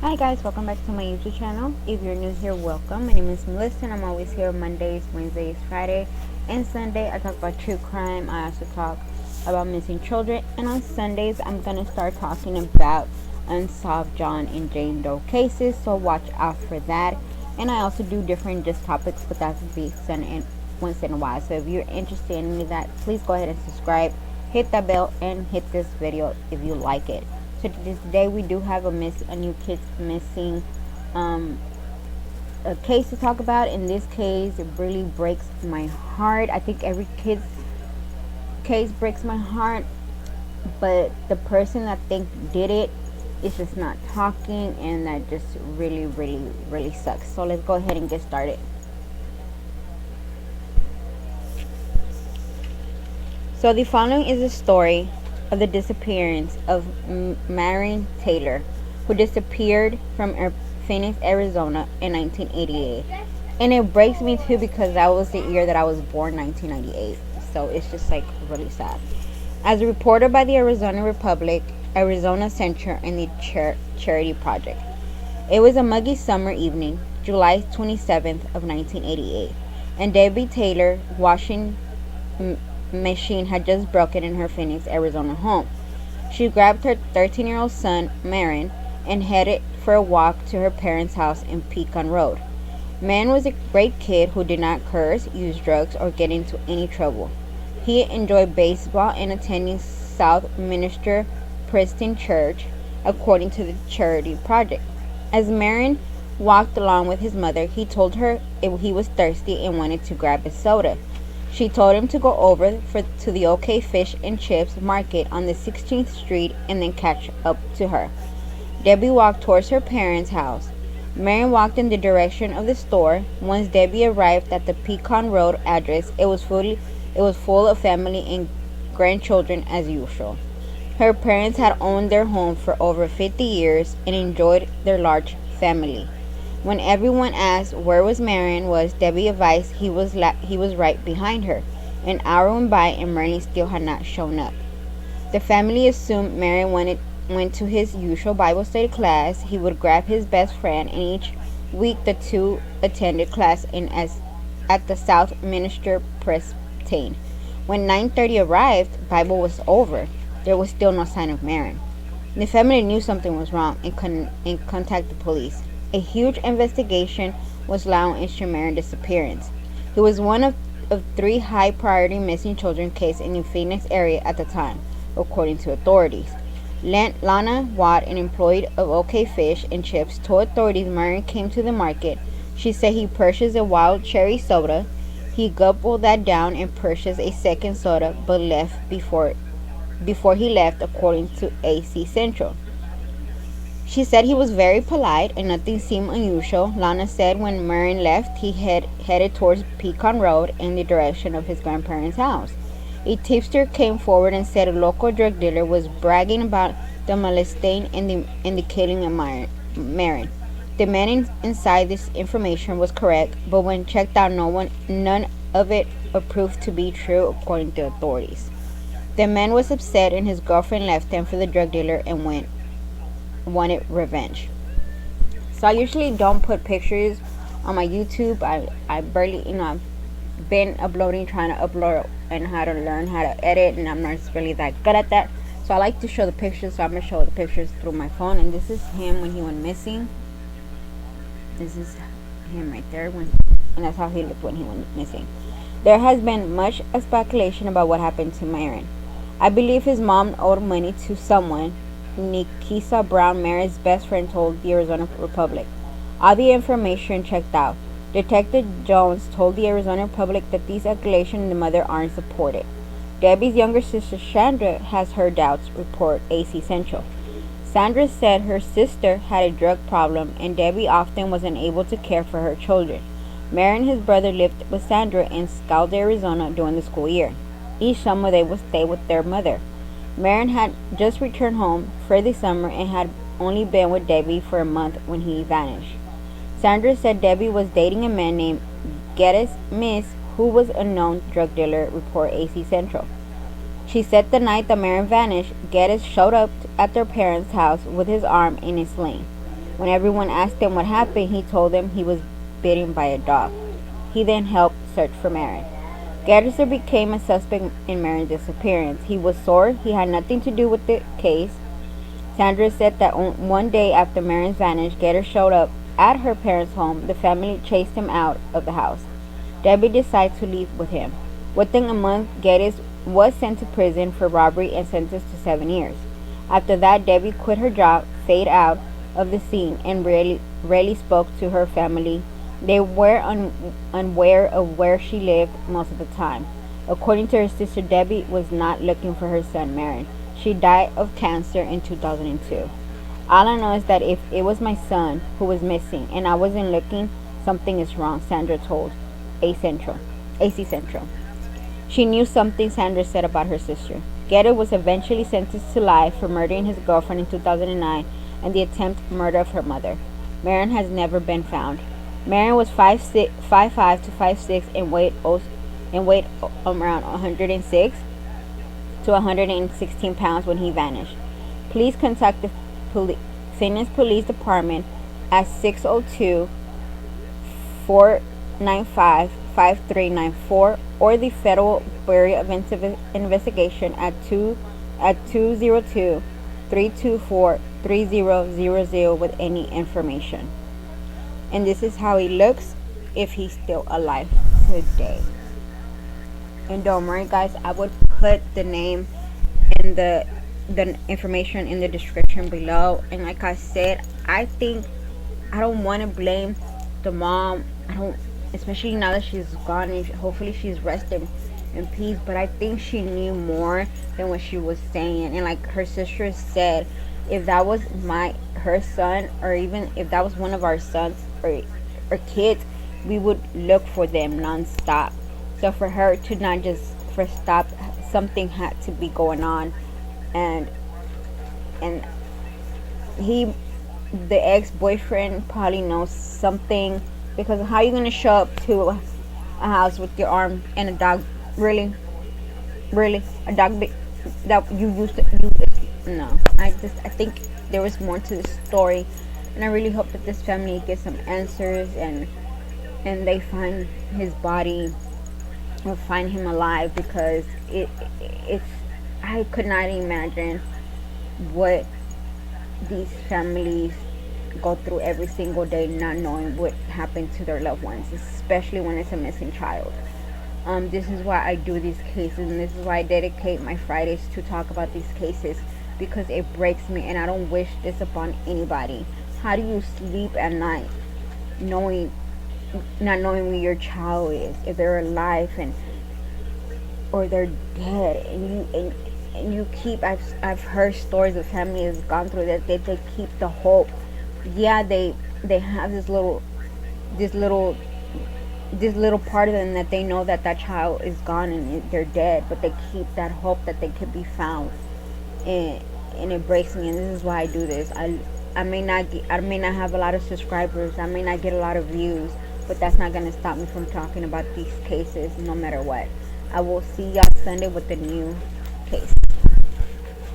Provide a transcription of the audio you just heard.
Hi guys, welcome back to my YouTube channel. If you're new here, welcome. My name is Melissa and I'm always here Mondays, Wednesdays, Friday, and Sunday. I talk about true crime. I also talk about missing children. And on Sundays, I'm going to start talking about unsolved John and Jane Doe cases, so watch out for that. And I also do different just topics, but that's once in a while. So if you're interested in any of that, please go ahead and subscribe, hit that bell, and hit this video if you like it. So today we do have a new kid's missing a case to talk about. In this case, it really breaks my heart. I think every kid's case breaks my heart, but the person I think did it is just not talking, and that just really sucks. So let's go ahead and get started. So the following is a story of the disappearance of Myron Traylor, who disappeared from Phoenix, Arizona in 1988. And it breaks me too because that was the year that I was born, 1998. So it's just like really sad. As reported by the Arizona Republic, Arizona Center, and the Charity Project. It was a muggy summer evening, July 27th of 1988, and Debbie Taylor washing machine had just broken in her Phoenix, Arizona home. She grabbed her 13-year-old son, Myron, and headed for a walk to her parents' house in Pecan Road. Myron was a great kid who did not curse, use drugs, or get into any trouble. He enjoyed baseball and attending Southminster Preston Church, according to the Charity Project. As Myron walked along with his mother, he told her he was thirsty and wanted to grab a soda. She told him to go over to the OK Fish and Chips market on the 16th Street and then catch up to her. Debbie walked towards her parents' house. Myron walked in the direction of the store. Once Debbie arrived at the Pecan Road address, it was full of family and grandchildren as usual. Her parents had owned their home for over 50 years and enjoyed their large family. When everyone asked where Myron was, Debbie advised he was right behind her. An hour went by and Myron still had not shown up. The family assumed Myron went to his usual Bible study class. He would grab his best friend, and each week the two attended class at the Southminster Preston. When 9:30 arrived, Bible was over. There was still no sign of Myron. The family knew something was wrong and contacted the police. A huge investigation was launched into Myron's disappearance. He was one of three high-priority missing children cases in the Phoenix area at the time, according to authorities. Lana Watt, an employee of OK Fish and Chips, told authorities Myron came to the market. She said he purchased a wild cherry soda. He gulped that down and purchased a second soda, but left before he left, according to AC Central. She said he was very polite and nothing seemed unusual. Lana said when Myron left, he headed towards Pecan Road in the direction of his grandparents' house. A tipster came forward and said a local drug dealer was bragging about the molesting and the killing of Myron. The man inside this information was correct, but when checked out, none of it proved to be true, according to authorities. The man was upset and his girlfriend left him for the drug dealer and wanted revenge. So I usually don't put pictures on my YouTube. I barely, I've been trying to upload and how to learn how to edit, and I'm not really that good at that. So I like to show the pictures, so I'm going to show the pictures through my phone. And this is him when he went missing. This is him right there, and that's how he looked when he went missing. There has been much speculation about what happened to Myron. I believe his mom owed money to someone. Nikisa Brown, Mary's best friend, told the Arizona Republic. All the information checked out. Detective Jones told the Arizona Republic that these accusations and the mother aren't supported. Debbie's younger sister Sandra has her doubts, report AC Central. Sandra said her sister had a drug problem and Debbie often wasn't able to care for her children. Mary and his brother lived with Sandra in Scalde, Arizona during the school year. Each summer they would stay with their mother. Myron had just returned home for the summer and had only been with Debbie for a month when he vanished. Sandra said Debbie was dating a man named Geddes Miss, who was a known drug dealer, report AC Central. She said the night that Myron vanished, Geddes showed up at their parents' house with his arm in a sling. When everyone asked him what happened, he told them he was bitten by a dog. He then helped search for Myron. Gettysburg became a suspect in Myron's disappearance. He was sore. He had nothing to do with the case. Sandra said that one day after Myron's vanished, Getter showed up at her parents' home. The family chased him out of the house. Debbie decided to leave with him. Within a month, Geddes was sent to prison for robbery and sentenced to 7 years. After that, Debbie quit her job, faded out of the scene, and rarely spoke to her family. They were unaware of where she lived most of the time. According to her sister, Debbie was not looking for her son, Myron. She died of cancer in 2002. All I know is that if it was my son who was missing and I wasn't looking, something is wrong, Sandra told AC Central. She knew something, Sandra said about her sister. Getter was eventually sentenced to life for murdering his girlfriend in 2009 and the attempted murder of her mother. Myron has never been found. Myron was 5'5" to 5'6" and weighed around 106 to 116 pounds when he vanished. Please contact the Phoenix Police Department at 602-495-5394 or the Federal Bureau of Investigation at 202-324-3000 with any information. And this is how he looks if he's still alive today. And don't worry, guys, I would put the name and the information in the description below. And like I said, I don't want to blame the mom. Especially now that she's gone, and hopefully she's resting in peace. But I think she knew more than what she was saying. And like her sister said, if that was her son, or even if that was one of our sons or kids, we would look for them nonstop. So for her to not just stop, something had to be going on. And the ex-boyfriend probably knows something, because how are you gonna show up to a house with your arm and a dog? Really a dog that you used to use? No, I think there was more to the story, and I really hope that this family gets some answers and they find his body or find him alive, because it's I could not imagine what these families go through every single day, not knowing what happened to their loved ones, especially when it's a missing child. This is why I do these cases, and this is why I dedicate my Fridays to talk about these cases, because it breaks me, and I don't wish this upon anybody. How do you sleep at night not knowing where your child is, if they're alive or they're dead, and you keep, I've heard stories of families has gone through that, they keep the hope. Yeah, they have this little part of them that they know that child is gone and they're dead, but they keep that hope that they could be found. And it breaks me, and this is why I do this. I may not have a lot of subscribers, I may not get a lot of views, but that's not going to stop me from talking about these cases no matter what. I will see y'all Sunday with a new case.